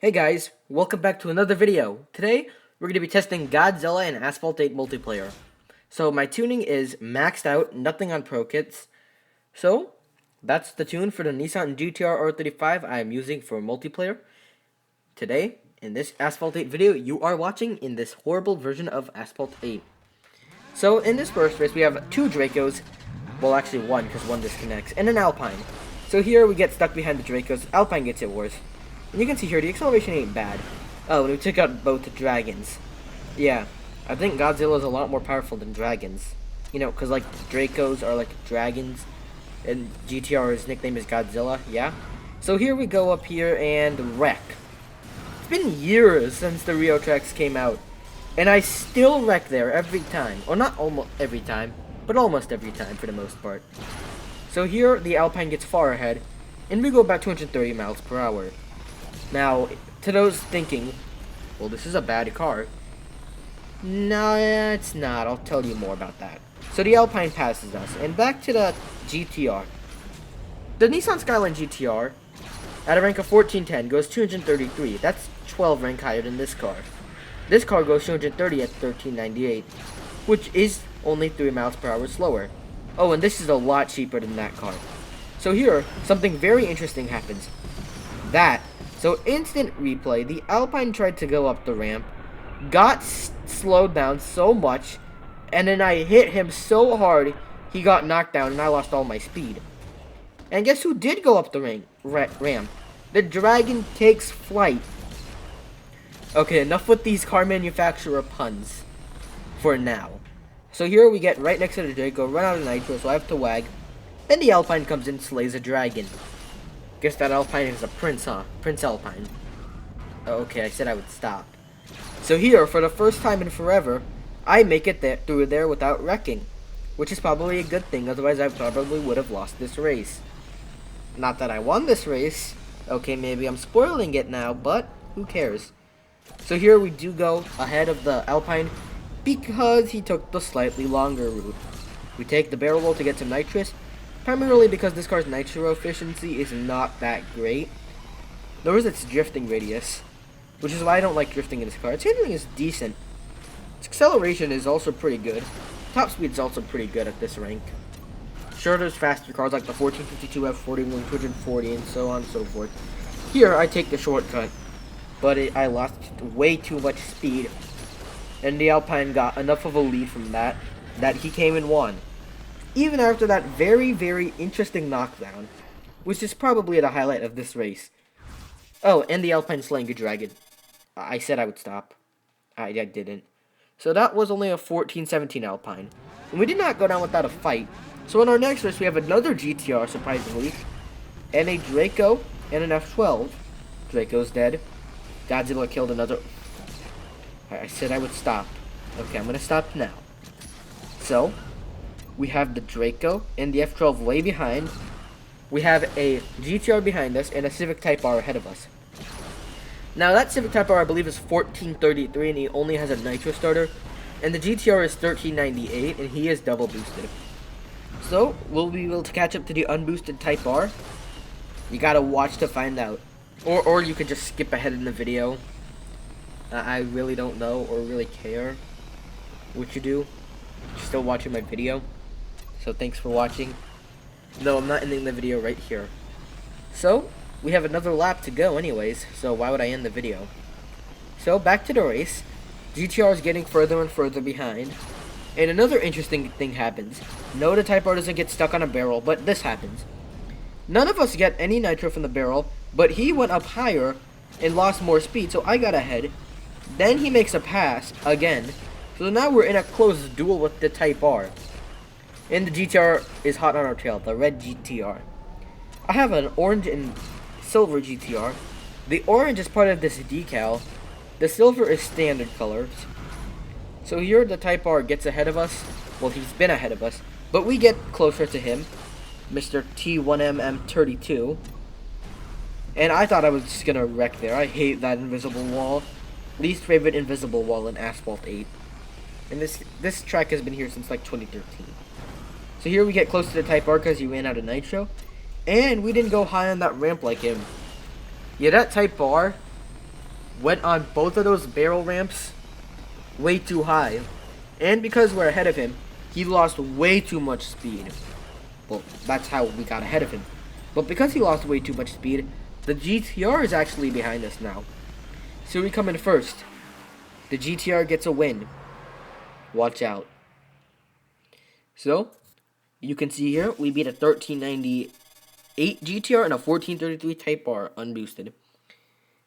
Hey guys, welcome back to another video. Today, we're going to be testing Godzilla and Asphalt 8 multiplayer. So my tuning is maxed out, nothing on Pro Kits. So, that's the tune for the Nissan GT-R R35 I am using for multiplayer. Today, in this Asphalt 8 video, you are watching in this horrible version of Asphalt 8. So, in this first race, we have two Dracos. Well, actually one, because one disconnects, and an Alpine. So here, we get stuck behind the Dracos. Alpine gets hit worse. And you can see here, the acceleration ain't bad. Oh, and we took out both the dragons. Yeah, I think Godzilla is a lot more powerful than dragons. You know, because, like, Dracos are, like, dragons. And GT-R's nickname is Godzilla, yeah? So here we go up here and wreck. It's been years since the Rio tracks came out. And I still wreck there every time. Or not almost every time, but almost every time for the most part. So here, the Alpine gets far ahead. And we go about 230 miles per hour. Now, to those thinking, well, this is a bad car. No, it's not. I'll tell you more about that. So the Alpine passes us, and back to the GT-R. The Nissan Skyline GT-R, at a rank of 1410, goes 233. That's 12 rank higher than this car. This car goes 230 at 1398, which is only 3 miles per hour slower. Oh, and this is a lot cheaper than that car. So here, something very interesting happens. So instant replay, the Alpine tried to go up the ramp, got slowed down so much, and then I hit him so hard, he got knocked down and I lost all my speed. And guess who did go up the ramp? The Dragon takes flight. Okay, enough with these car manufacturer puns. For now. So here we get right next to the Draco, run out of nitro, so I have to wag. And the Alpine comes in, slays a Dragon. Guess that Alpine is a prince, huh? Prince Alpine. Okay, I said I would stop. So here, for the first time in forever, I make it through there without wrecking. Which is probably a good thing, otherwise I probably would have lost this race. Not that I won this race. Okay, maybe I'm spoiling it now, but who cares? So here we do go ahead of the Alpine because he took the slightly longer route. We take the barrel roll to get some nitrous. Primarily because this car's nitro efficiency is not that great. Nor is its drifting radius. Which is why I don't like drifting in this car. Its handling is decent. Its acceleration is also pretty good. Top speed is also pretty good at this rank. Sure, there's faster cars like the 1452 F41, 240, and so on and so forth. Here, I take the shortcut. But I lost way too much speed. And the Alpine got enough of a lead from that he came and won. Even after that very, very interesting knockdown, which is probably the highlight of this race. Oh, and the Alpine slaying a Dragon. I said I would stop. I didn't. So that was only a 14-17 Alpine. And we did not go down without a fight. So in our next race, we have another GT-R, surprisingly. And a Draco and an F12. Draco's dead. Godzilla killed another. I said I would stop. Okay, I'm going to stop now. So we have the Draco and the F12 way behind. We have a GT-R behind us and a Civic Type R ahead of us. Now that Civic Type R I believe is 1433 and he only has a nitro starter. And the GT-R is 1398 and he is double boosted. So we'll be able to catch up to the unboosted Type R. You gotta watch to find out. Or you could just skip ahead in the video. I really don't know or really care what you do. You're still watching my video. So thanks for watching. No, I'm not ending the video right here. So, we have another lap to go anyways, so why would I end the video? So, back to the race. GT-R is getting further and further behind. And another interesting thing happens. No, the Type R doesn't get stuck on a barrel, but this happens. None of us get any nitro from the barrel, but he went up higher and lost more speed, so I got ahead. Then he makes a pass again. So now we're in a close duel with the Type R. And the GT-R is hot on our tail, the red GT-R. I have an orange and silver GT-R. The orange is part of this decal. The silver is standard colors. So here the Type R gets ahead of us. Well, he's been ahead of us. But we get closer to him. Mr. T1MM32. And I thought I was just going to wreck there. I hate that invisible wall. Least favorite invisible wall in Asphalt 8. And this track has been here since like 2013. So here we get close to the Type R because he ran out of nitro. And we didn't go high on that ramp like him. Yeah, that Type R went on both of those barrel ramps way too high. And because we're ahead of him, he lost way too much speed. Well, that's how we got ahead of him. But because he lost way too much speed, the GT-R is actually behind us now. So we come in first. The GT-R gets a win. Watch out. So, you can see here, we beat a 1398 GT-R and a 1433 Type R unboosted.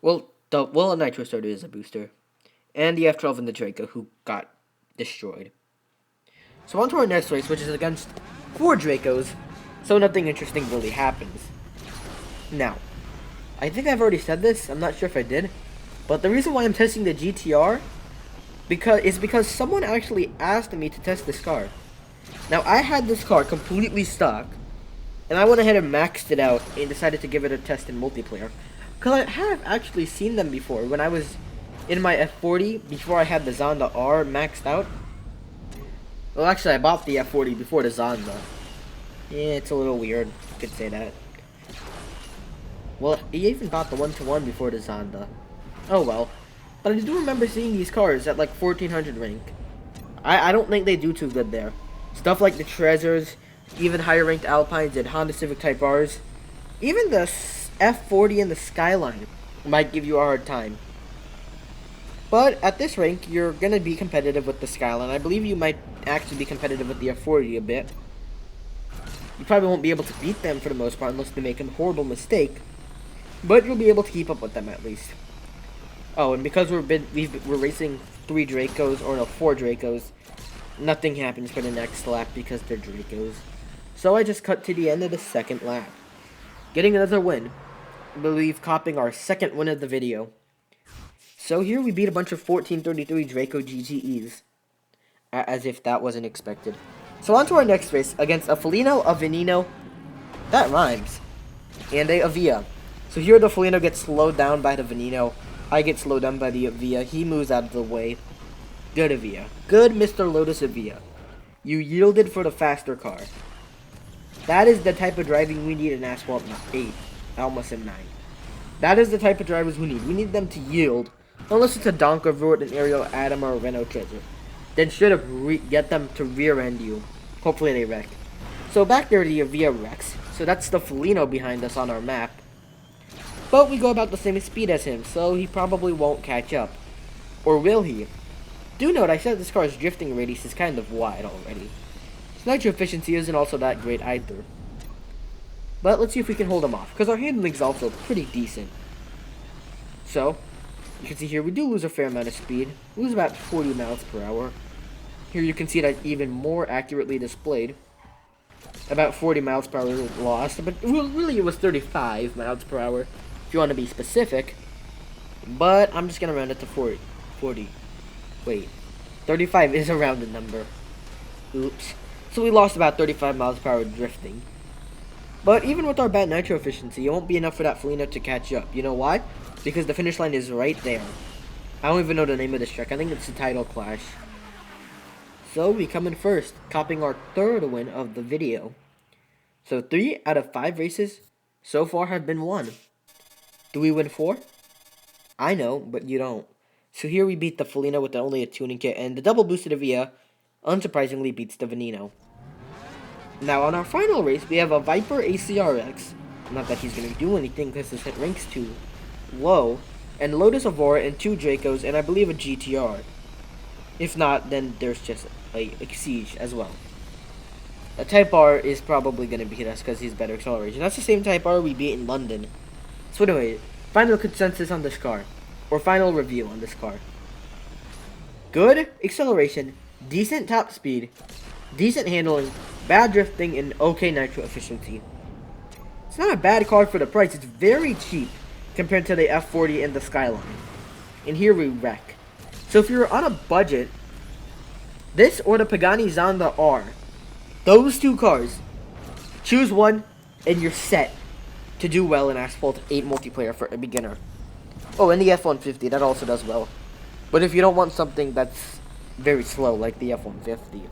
Well, a Nitro Starter is a booster. And the F12 and the Draco, who got destroyed. So on to our next race, which is against 4 Dracos, so nothing interesting really happens. Now, I think I've already said this, I'm not sure if I did, but the reason why I'm testing the GT-R is because someone actually asked me to test this car. Now, I had this car completely stock, and I went ahead and maxed it out and decided to give it a test in multiplayer. Because I have actually seen them before. When I was in my F40, before I had the Zonda R maxed out. Well, actually, I bought the F40 before the Zonda. Yeah, it's a little weird. You could say that. Well, he even bought the 1-to-1 before the Zonda. Oh well. But I do remember seeing these cars at like 1400 rank. I don't think they do too good there. Stuff like the Treasures, even higher ranked Alpines and Honda Civic Type Rs. Even the F40 and the Skyline might give you a hard time. But at this rank, you're going to be competitive with the Skyline. I believe you might actually be competitive with the F40 a bit. You probably won't be able to beat them for the most part unless they make a horrible mistake. But you'll be able to keep up with them at least. Oh, and because we're racing 3 Dracos, or no, 4 Dracos, nothing happens for the next lap because they're Dracos. So I just cut to the end of the second lap. Getting another win. I believe copping our second win of the video. So here we beat a bunch of 1433 Draco GTEs. As if that wasn't expected. So on to our next race against a Felino, a Veneno, that rhymes, and a Avia. So here the Felino gets slowed down by the Veneno. I get slowed down by the Avia. He moves out of the way. Good Avia. Good Mr. Lotus Avia. You yielded for the faster car. That is the type of driving we need in Asphalt 8. I almost said 9. That is the type of drivers we need. We need them to yield. Unless it's a Donker, Vort, an Aerial, Adam, or a Renault Treasure. Then should have get them to rear end you. Hopefully they wreck. So back there the Avia wrecks. So that's the Felino behind us on our map. But we go about the same speed as him, so he probably won't catch up. Or will he? Do note, I said this car's drifting radius is kind of wide already. Its nitro efficiency isn't also that great either. But let's see if we can hold him off, because our handling's also pretty decent. So, you can see here we do lose a fair amount of speed. We lose about 40 miles per hour. Here you can see that even more accurately displayed. About 40 miles per hour lost, but really it was 35 miles per hour. If you want to be specific. But I'm just going to round it to 40. Wait. 35 is a rounded number. Oops. So we lost about 35 miles per hour drifting. But even with our bad nitro efficiency, it won't be enough for that Felino to catch up. You know why? Because the finish line is right there. I don't even know the name of this track. I think it's the Title Clash. So we come in first, copping our third win of the video. So 3 out of 5 races so far have been won. Do we win 4? I know, but you don't. So here we beat the Felino with only a tuning kit, and the double boosted Avia unsurprisingly beats the Veneno. Now on our final race, we have a Viper ACRX. Not that he's going to do anything because his hit rank's too low. And Lotus Aurora and 2 Dracos, and I believe a GT-R. If not, then there's just a Siege as well. A Type R is probably going to beat us because he's better acceleration. That's the same Type R we beat in London. So anyway, final consensus on this car. Or final review on this car. Good acceleration, decent top speed, decent handling, bad drifting, and okay nitro efficiency. It's not a bad car for the price. It's very cheap compared to the F40 and the Skyline. And here we wreck. So if you're on a budget, this or the Pagani Zonda R, those 2 cars, choose one and you're set to do well in Asphalt 8 multiplayer for a beginner. Oh, and the F-150, that also does well. But if you don't want something that's very slow, like the F-150.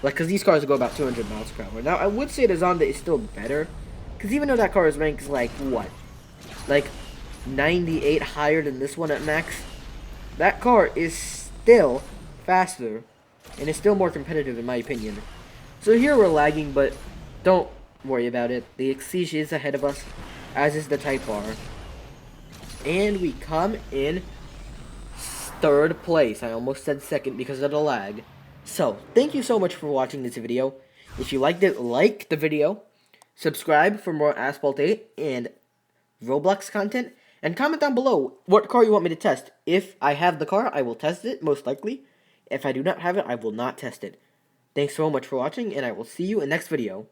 Like, because these cars go about 200 miles per hour. Now, I would say the Zonda is still better. Because even though that car is ranked, like, what? Like, 98 higher than this one at max, that car is still faster and is still more competitive in my opinion. So here we're lagging, but don't worry about it. The Exige is ahead of us, as is the Type R. And we come in third place. I almost said second because of the lag. So, thank you so much for watching this video. If you liked it, like the video. Subscribe for more Asphalt 8 and Roblox content. And comment down below what car you want me to test. If I have the car, I will test it, most likely. If I do not have it, I will not test it. Thanks so much for watching, and I will see you in the next video.